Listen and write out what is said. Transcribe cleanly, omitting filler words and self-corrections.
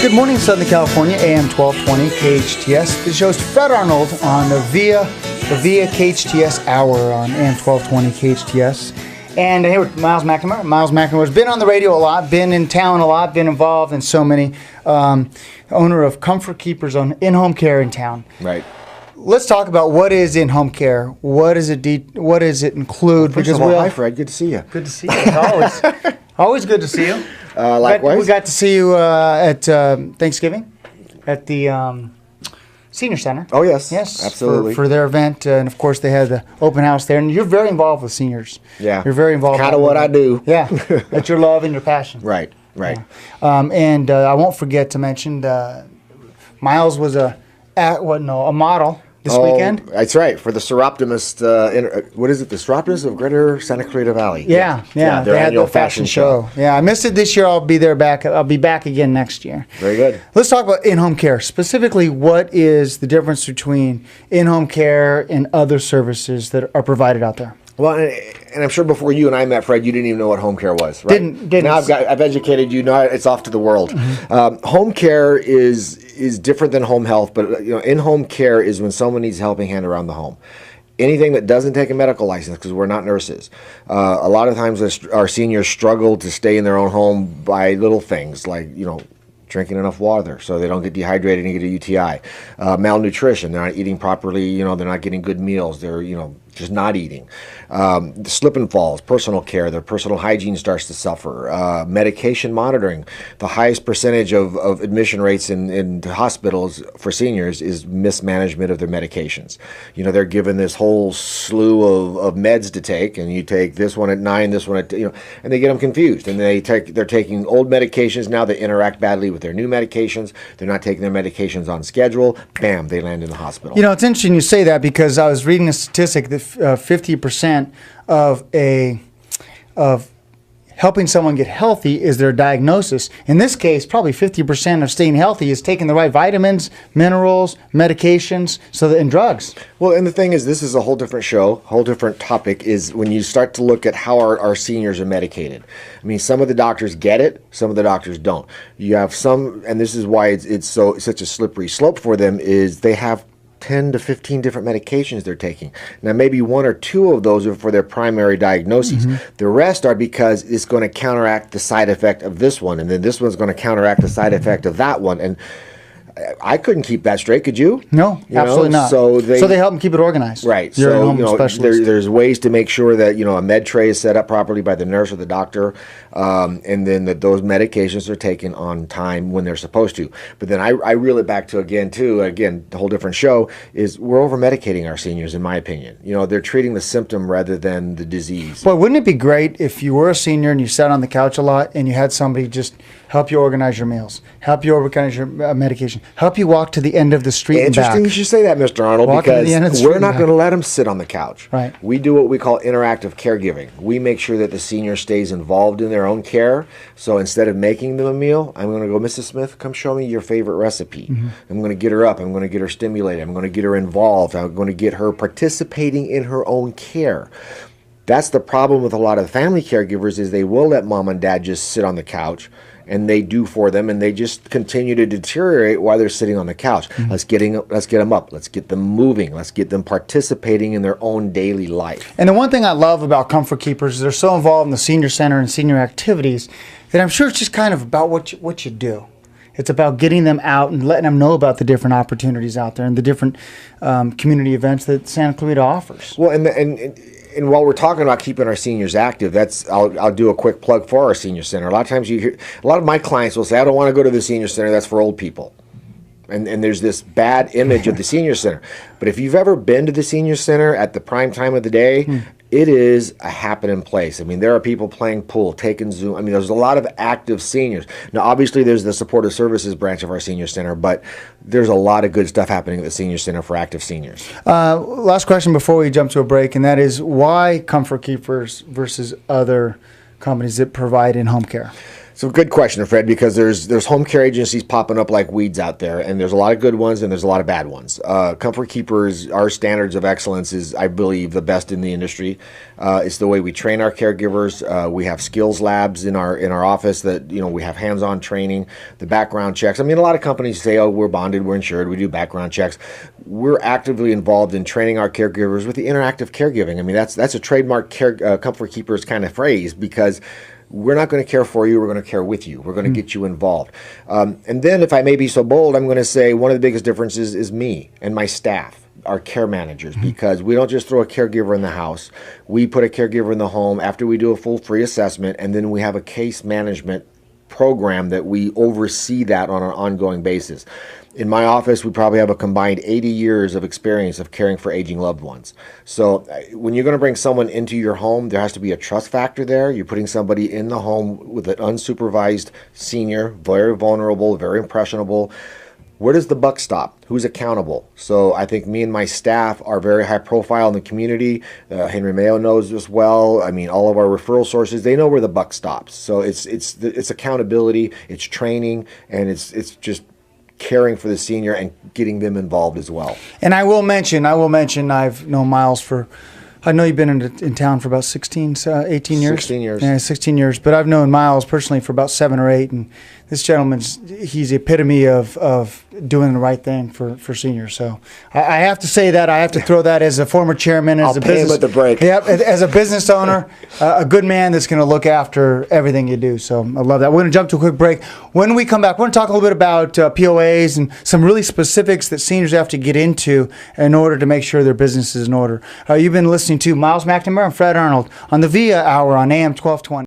Good morning, Southern California, AM 1220 KHTS. This show's Fred Arnold on the Via KHTS Hour on AM 1220 KHTS. And here with Myles McNamara. Myles McNamara has been on the radio a lot, been in town a lot, been involved in so many. Owner of Comfort Keepers on InHome Care in town. Right. Let's talk about what is InHome Care. What does it include? First of all, hi Fred, good to see you. Good to see you. It's always good to see you. Likewise. We got to see you at Thanksgiving at the Senior Center. Oh, yes. Yes. Absolutely. For their event. And, of course, they had the open house there. And you're very involved with seniors. Yeah. You're very involved. Kind of what I do. Yeah. That's your love and your passion. Right. Yeah. And I won't forget to mention Myles was a model this weekend. That's right, for the Seroptimist, what is it, the Seroptimist of Greater Santa Clarita Valley. Yeah. Their annual fashion show. Yeah, I missed it this year. I'll be back again next year. Very good. Let's talk about in-home care. Specifically, what is the difference between in-home care and other services that are provided out there? Well, and I'm sure before you and I met, Fred, you didn't even know what home care was, right? Didn't. Now I've educated you. Now it's off to the world. Mm-hmm. Home care is different than home health, but in-home care is when someone needs a helping hand around the home. Anything that doesn't take a medical license, because we're not nurses. A lot of times our seniors struggle to stay in their own home by little things like, drinking enough water so they don't get dehydrated and get a UTI. Malnutrition, they're not eating properly, they're not getting good meals, they're, just not eating. Slip and falls, personal care, their personal hygiene starts to suffer. Medication monitoring, the highest percentage of admission rates in hospitals for seniors is mismanagement of their medications. They're given this whole slew of meds to take, and you take this one at 9, this one at, and they get them confused. And they're taking old medications now that interact badly with their new medications. They're not taking their medications on schedule. Bam, they land in the hospital. It's interesting you say that, because I was reading a statistic that 50% of helping someone get healthy is their diagnosis. In this case, probably 50% of staying healthy is taking the right vitamins, minerals, medications, and drugs. Well, and the thing is, this is a whole different show, whole different topic, is when you start to look at how our seniors are medicated. I mean, some of the doctors get it, some of the doctors don't. You have some, and this is why it's such a slippery slope for them, is they have 10 to 15 different medications they're taking. Now, maybe 1 or 2 of those are for their primary diagnoses. Mm-hmm. The rest are because it's going to counteract the side effect of this one, and then this one's going to counteract the side effect of that one. And I couldn't keep that straight. Could you? No, absolutely not. So they help them keep it organized. Right. You're there's ways to make sure that a med tray is set up properly by the nurse or the doctor, and then that those medications are taken on time when they're supposed to. But then I reel it back to again the whole different show is we're over medicating our seniors, in my opinion. They're treating the symptom rather than the disease. Boy, wouldn't it be great if you were a senior and you sat on the couch a lot and you had somebody just help you organize your meals, help you organize your medication, help you walk to the end of the street and back. Interesting you should say that, Mr. Arnold, because we're not going to let them sit on the couch. Right. We do what we call interactive caregiving. We make sure that the senior stays involved in their own care. So instead of making them a meal, I'm going to go, Mrs. Smith, come show me your favorite recipe. Mm-hmm. I'm going to get her up. I'm going to get her stimulated. I'm going to get her involved. I'm going to get her participating in her own care. That's the problem with a lot of family caregivers is they will let mom and dad just sit on the couch, and they do for them, and they just continue to deteriorate while they're sitting on the couch. Mm-hmm. Let's get them up. Let's get them moving. Let's get them participating in their own daily life. And the one thing I love about Comfort Keepers is they're so involved in the senior center and senior activities that I'm sure it's just kind of about what you do. It's about getting them out and letting them know about the different opportunities out there and the different community events that Santa Clarita offers. Well, and while we're talking about keeping our seniors active, I'll do a quick plug for our senior center. A lot of times a lot of my clients will say, I don't want to go to the senior center, that's for old people. And there's this bad image of the senior center. But if you've ever been to the senior center at the prime time of the day, it is a happening place. I mean, there are people playing pool, taking Zoom. I mean, there's a lot of active seniors. Now, obviously, there's the supportive services branch of our senior center, but there's a lot of good stuff happening at the senior center for active seniors. Last question before we jump to a break, and that is why Comfort Keepers versus other companies that provide in-home care? So good question, Fred, because there's home care agencies popping up like weeds out there, and there's a lot of good ones and there's a lot of bad ones. Comfort Keepers, our standards of excellence is, I believe, the best in the industry. It's the way we train our caregivers. We have skills labs in our office that, you know, we have hands-on training, the background checks. I mean, a lot of companies say, oh, we're bonded, we're insured, we do background checks. We're actively involved in training our caregivers with the interactive caregiving. I mean, that's a trademark Comfort Keepers kind of phrase, because we're not going to care for you, we're going to care with you. We're going to get you involved. And then, if I may be so bold, I'm going to say one of the biggest differences is me and my staff, our care managers, because we don't just throw a caregiver in the house. We put a caregiver in the home after we do a full free assessment, and then we have a case management program that we oversee that on an ongoing basis. In my office, we probably have a combined 80 years of experience of caring for aging loved ones. So when you're going to bring someone into your home, there has to be a trust factor there. You're putting somebody in the home with an unsupervised senior, very vulnerable, very impressionable. Where does the buck stop? Who's accountable? So I think me and my staff are very high profile in the community. Henry Mayo knows this well. I mean, all of our referral sources, they know where the buck stops. So it's accountability, it's training, and it's just caring for the senior and getting them involved as well. And I will mention, I've known Myles for, I know you've been in town for about 18 years. 16 years. Yeah, 16 years. But I've known Myles personally for about 7 or 8, and this gentleman's, he's the epitome of doing the right thing for seniors. So I have to say that. I have to throw that as a former chairman, as I'll a pay business, him at the break. Yep, as a business owner, a good man that's going to look after everything you do. So I love that. We're going to jump to a quick break. When we come back, we're going to talk a little bit about POAs and some really specifics that seniors have to get into in order to make sure their business is in order. You've been listening to Myles McNamara and Fred Arnold on the VIA Hour on AM 1220.